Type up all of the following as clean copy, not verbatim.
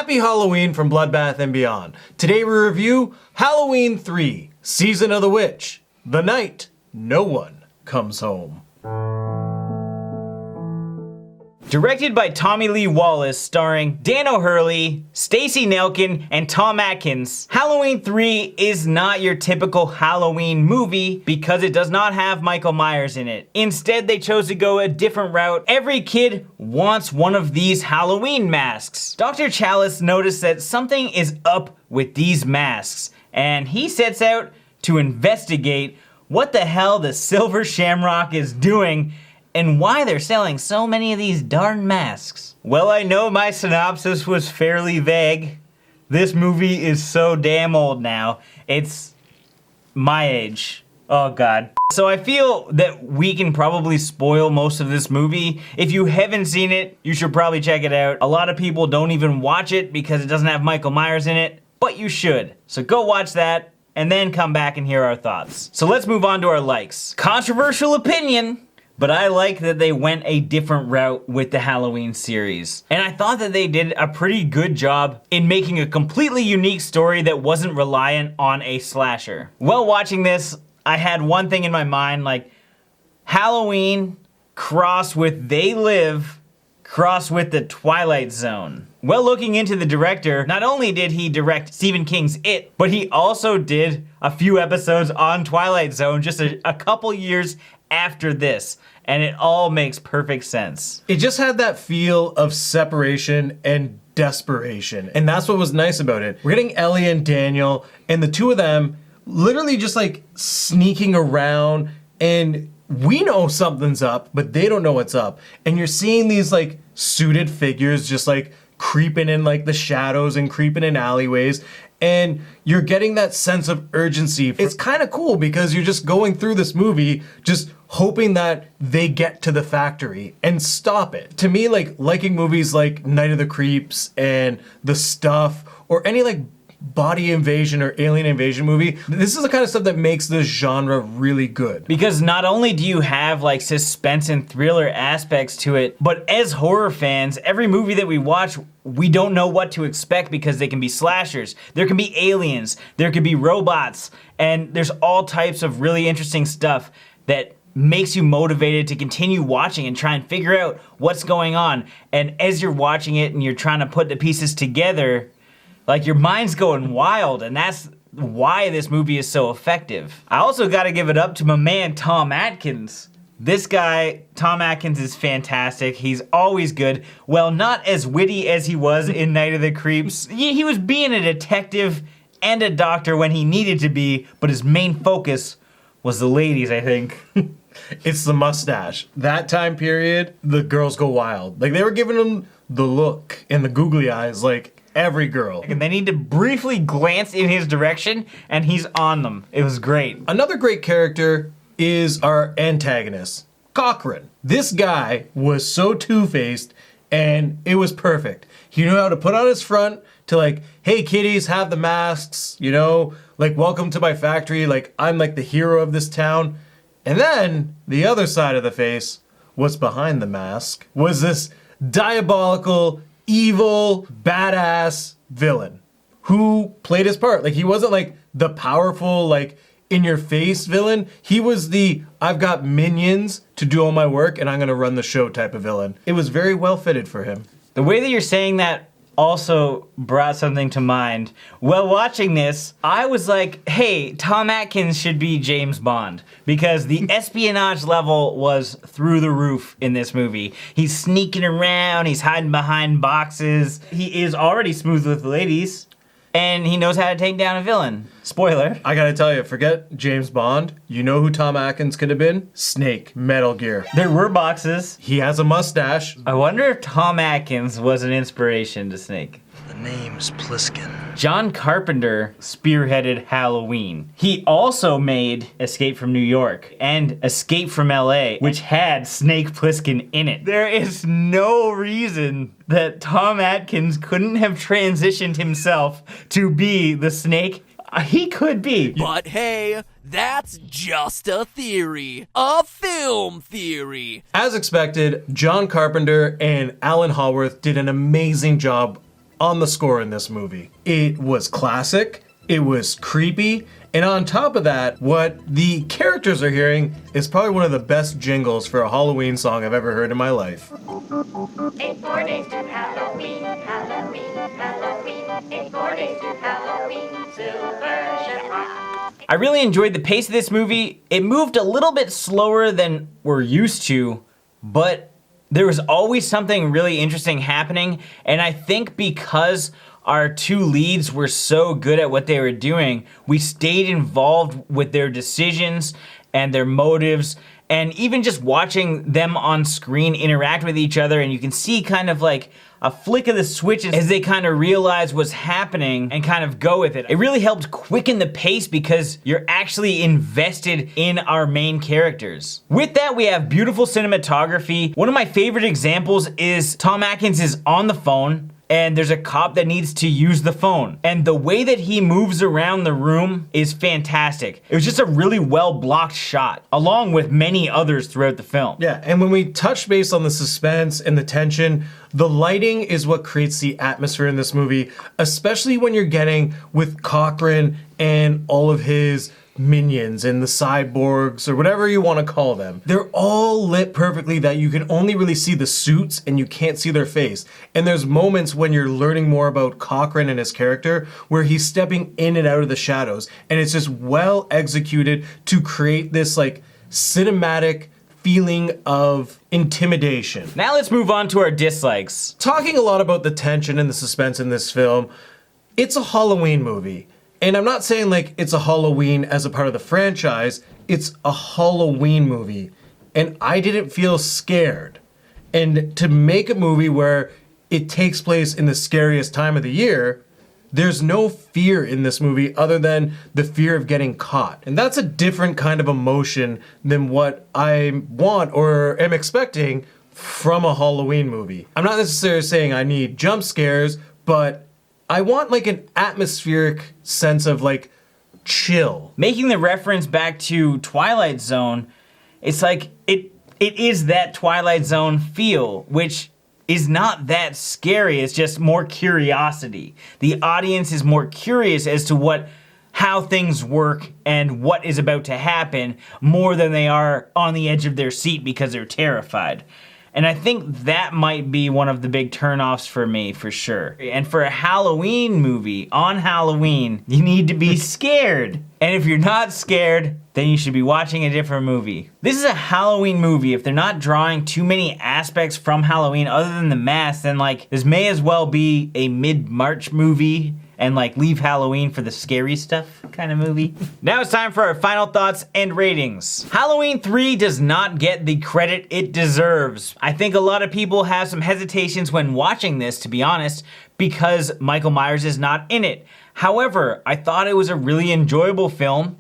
Happy Halloween from Bloodbath and beyond. Today we review Halloween 3, Season of the Witch, the night no one comes home. Directed by Tommy Lee Wallace, starring Dan O'Hurley, Stacey Nelkin, and Tom Atkins, Halloween 3 is not your typical Halloween movie because it does not have Michael Myers in it. Instead, they chose to go a different route. Every kid wants one of these Halloween masks. Dr. Challis noticed that something is up with these masks, and he sets out to investigate what the hell the Silver Shamrock is doing and why they're selling so many of these darn masks. Well, I know my synopsis was fairly vague. This movie is so damn old now. It's my age. Oh God. So I feel that we can probably spoil most of this movie. If you haven't seen it, you should probably check it out. A lot of people don't even watch it because it doesn't have Michael Myers in it, but you should. So go watch that and then come back and hear our thoughts. So let's move on to our likes. Controversial opinion, but I like that they went a different route with the Halloween series. And I thought that they did a pretty good job in making a completely unique story that wasn't reliant on a slasher. While watching this, I had one thing in my mind, like Halloween cross with They Live cross with the Twilight Zone. Well, looking into the director, not only did he direct Stephen King's It, but he also did a few episodes on Twilight Zone just a couple years after this, and it all makes perfect sense. It just had that feel of separation and desperation, and that's what was nice about it. We're getting Ellie and Daniel, and the two of them literally just like sneaking around, and we know something's up, but they don't know what's up. And you're seeing these like suited figures just like creeping in like the shadows and creeping in alleyways, and you're getting that sense of urgency. It's kind of cool because you're just going through this movie just hoping that they get to the factory and stop it. To me, like liking movies like Night of the Creeps and The Stuff, or any like body invasion or alien invasion movie, this is the kind of stuff that makes this genre really good. Because not only do you have like suspense and thriller aspects to it, but as horror fans, every movie that we watch, we don't know what to expect because they can be slashers, there can be aliens, there could be robots, and there's all types of really interesting stuff that makes you motivated to continue watching and try and figure out what's going on. And as you're watching it and you're trying to put the pieces together, like your mind's going wild, and that's why this movie is so effective. I also gotta give it up to my man, Tom Atkins. This guy, Tom Atkins, is fantastic. He's always good. Well, not as witty as he was in Night of the Creeps. He was being a detective and a doctor when he needed to be, but his main focus was the ladies, I think. It's the mustache. That time period, the girls go wild. Like, they were giving him the look and the googly eyes like every girl. And they need to briefly glance in his direction, and he's on them. It was great. Another great character is our antagonist, Cochran. This guy was so two-faced, and it was perfect. He knew how to put on his front to like, hey kiddies, have the masks, you know, like welcome to my factory, like I'm like the hero of this town. And then the other side of the face, what's behind the mask, was this diabolical, evil, badass villain who played his part. Like, he wasn't like the powerful, like in your face villain. He was the I've got minions to do all my work and I'm gonna run the show type of villain. It was very well fitted for him. The way that you're saying that also brought something to mind. While watching this, I was like, hey, Tom Atkins should be James Bond, because the espionage level was through the roof in this movie. He's sneaking around, he's hiding behind boxes, he is already smooth with the ladies, and he knows how to take down a villain. Spoiler. I gotta tell you, forget James Bond. You know who Tom Atkins could have been? Snake, Metal Gear. There were boxes. He has a mustache. I wonder if Tom Atkins was an inspiration to Snake. The name's Pliskin. John Carpenter spearheaded Halloween. He also made Escape from New York and Escape from LA, which had Snake Plissken in it. There is no reason that Tom Atkins couldn't have transitioned himself to be the Snake. He could be. But hey, that's just a theory. A film theory. As expected, John Carpenter and Alan Hallworth did an amazing job on the score in this movie. It was classic, it was creepy, and on top of that, what the characters are hearing is probably one of the best jingles for a Halloween song I've ever heard in my life. 8 more days to Halloween, Halloween, Halloween. 8 more days to Halloween, Silver Shamrock. I really enjoyed the pace of this movie. It moved a little bit slower than we're used to, but there was always something really interesting happening, and I think because our two leads were so good at what they were doing, we stayed involved with their decisions and their motives, and even just watching them on screen interact with each other, and you can see kind of like a flick of the switch as they kind of realize what's happening and kind of go with it. It really helped quicken the pace because you're actually invested in our main characters. With that, we have beautiful cinematography. One of my favorite examples is Tom Atkins is on the phone, and there's a cop that needs to use the phone. And the way that he moves around the room is fantastic. It was just a really well blocked shot, along with many others throughout the film. Yeah, and when we touch base on the suspense and the tension, the lighting is what creates the atmosphere in this movie, especially when you're getting with Cochran and all of his minions and the cyborgs or whatever you want to call them. They're all lit perfectly that you can only really see the suits and you can't see their face. And there's moments when you're learning more about Cochran and his character where he's stepping in and out of the shadows, and it's just well executed to create this like cinematic feeling of intimidation. Now let's move on to our dislikes. Talking a lot about the tension and the suspense in this film, it's a Halloween movie. And I'm not saying like it's a Halloween as a part of the franchise, it's a Halloween movie. And I didn't feel scared. And to make a movie where it takes place in the scariest time of the year, there's no fear in this movie other than the fear of getting caught. And that's a different kind of emotion than what I want or am expecting from a Halloween movie. I'm not necessarily saying I need jump scares, but I want like an atmospheric sense of like chill. Making the reference back to Twilight Zone, it's like it is that Twilight Zone feel, which is not that scary. It's just more curiosity. The audience is more curious as to how things work and what is about to happen more than they are on the edge of their seat because they're terrified. And I think that might be one of the big turnoffs for me, for sure. And for a Halloween movie, on Halloween, you need to be scared. And if you're not scared, then you should be watching a different movie. This is a Halloween movie. If they're not drawing too many aspects from Halloween other than the mask, then like this may as well be a mid-March movie and like leave Halloween for the scary stuff kind of movie. Now it's time for our final thoughts and ratings. Halloween 3 does not get the credit it deserves. I think a lot of people have some hesitations when watching this, to be honest, because Michael Myers is not in it. However, I thought it was a really enjoyable film,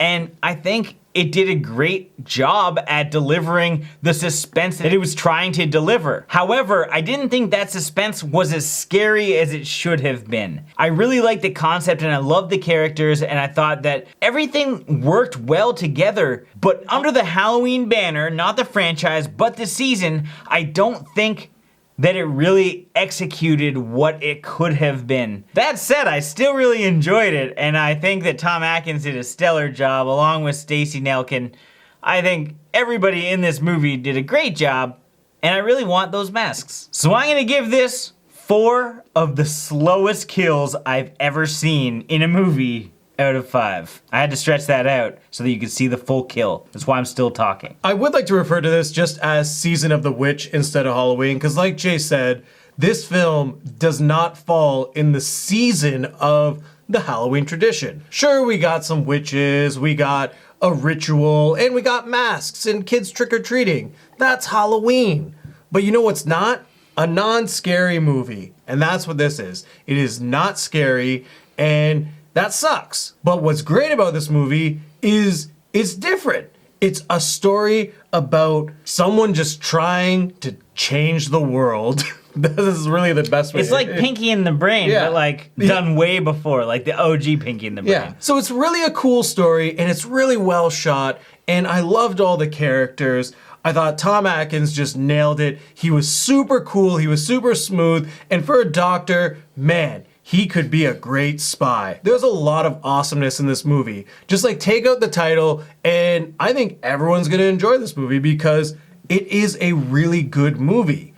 and I think it did a great job at delivering the suspense that it was trying to deliver. However, I didn't think that suspense was as scary as it should have been. I really liked the concept and I loved the characters, and I thought that everything worked well together, but under the Halloween banner, not the franchise, but the season, I don't think that it really executed what it could have been. That said, I still really enjoyed it, and I think that Tom Atkins did a stellar job along with Stacey Nelkin. I think everybody in this movie did a great job, and I really want those masks. So I'm gonna give this 4 of the slowest kills I've ever seen in a movie out of 5. I had to stretch that out so that you could see the full kill. That's why I'm still talking. I would like to refer to this just as Season of the Witch instead of Halloween, because like Jay said, this film does not fall in the season of the Halloween tradition. Sure, we got some witches, we got a ritual, and we got masks and kids trick-or-treating. That's Halloween. But you know what's not? A non-scary movie. And that's what this is. It is not scary, and that sucks. But what's great about this movie is it's different. It's a story about someone just trying to change the world. This is really the best way. It's like Pinky in the Brain, Yeah. but like done way before, like the OG Pinky in the Brain. Yeah. So it's really a cool story, and it's really well shot, and I loved all the characters. I thought Tom Atkins just nailed it. He was super cool, he was super smooth, and for a doctor, man, he could be a great spy. There's a lot of awesomeness in this movie. Just like take out the title, and I think everyone's gonna enjoy this movie because it is a really good movie.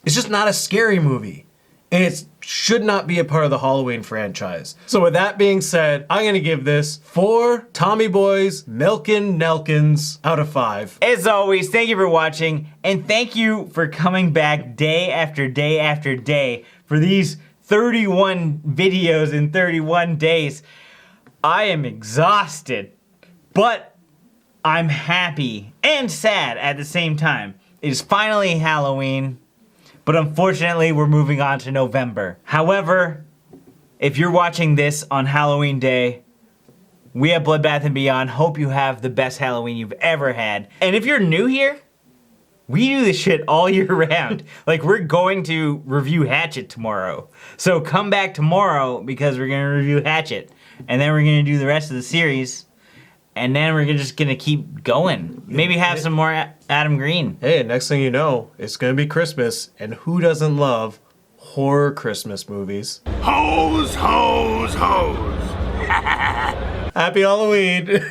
It's just not a scary movie. And it should not be a part of the Halloween franchise. So with that being said, I'm gonna give this 4 Tommy Boys Milkin' Nelkins out of 5. As always, thank you for watching, and thank you for coming back day after day after day for these 31 videos in 31 days. I am exhausted, but I'm happy and sad at the same time. It is finally Halloween, but unfortunately we're moving on to November. However, if you're watching this on Halloween Day, we at Bloodbath and Beyond hope you have the best Halloween you've ever had. And if you're new here, we do this shit all year round. Like, we're going to review Hatchet tomorrow. So come back tomorrow because we're gonna review Hatchet. And then we're gonna do the rest of the series. And then we're just gonna keep going. Maybe have some more Adam Green. Hey, next thing you know, it's gonna be Christmas, and who doesn't love horror Christmas movies? Hose, hose, hose. Happy Halloween!